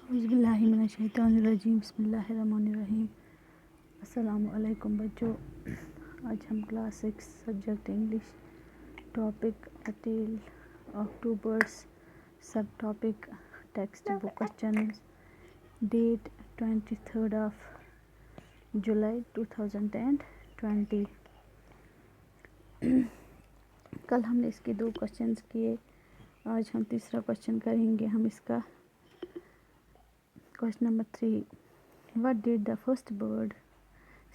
اعوذ باللہ من الشیطان الرجیم، بسم اللہ الرحمن الرحیم۔ السلام علیکم بچوں، آج ہم class 6 subject English topic tale of two birds sub topic text book questions date 23 July 2020۔ کل ہم نے اس کے 2 کوسچنز کیے، آج ہم تیسرا کوسچن کریں گے۔ ہم اس کا question number 3، what did the first bird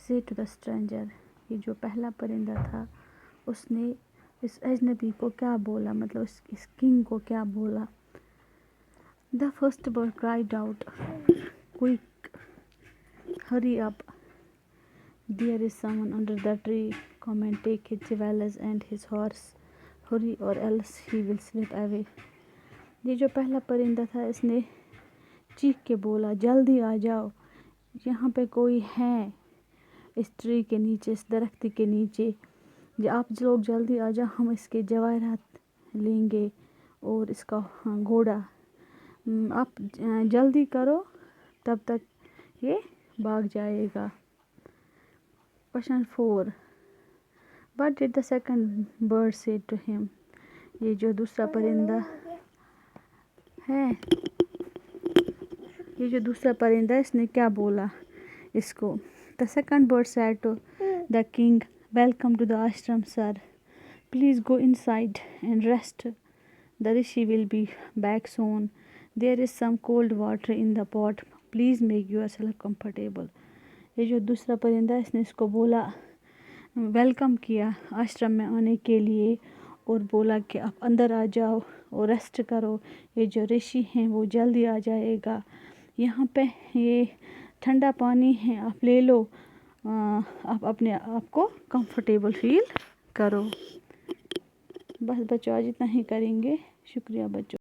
say to the stranger؟ یہ جو پہلا پرندہ تھا اس نے اس اجنبی کو کیا بولا، مطلب اس کنگ کو کیا بولا۔ The first bird cried out, quick, hurry up, there is someone under the tree, come and take his jewels and his horse, hurry or else he will slip away۔ یہ جو پہلا پرندہ تھا اس نے چیخ کے بولا، جلدی آ جاؤ، یہاں پہ کوئی ہے اس ٹری کے نیچے، اس درخت کے نیچے، آپ لوگ جلدی آ جاؤ، ہم اس کے جواہرات لیں گے اور اس کا گھوڑا، آپ جلدی کرو تب تک یہ بھاگ جائے گا۔ Question 4، what did the second bird say to him؟ یہ جو دوسرا پرندہ ہے، یہ جو دوسرا پرندہ اس نے کیا بولا اس کو۔ The second bird said to the king, welcome to the ashram, sir. Please go inside and rest. The rishi will be back soon. There is some cold water in the pot. Please make yourself comfortable۔ یہ جو دوسرا پرندہ اس نے اس کو بولا، welcome کیا آشرم میں آنے کے لیے، اور بولا کہ آپ اندر آ جاؤ اور ریسٹ کرو، یہ جو رشی ہیں وہ جلدی آ جائے گا، یہاں پہ یہ ٹھنڈا پانی ہے، آپ لے لو، آپ اپنے آپ کو کمفرٹیبل فیل کرو۔ بس بچوں آج اتنا ہی کریں گے، شکریہ بچوں۔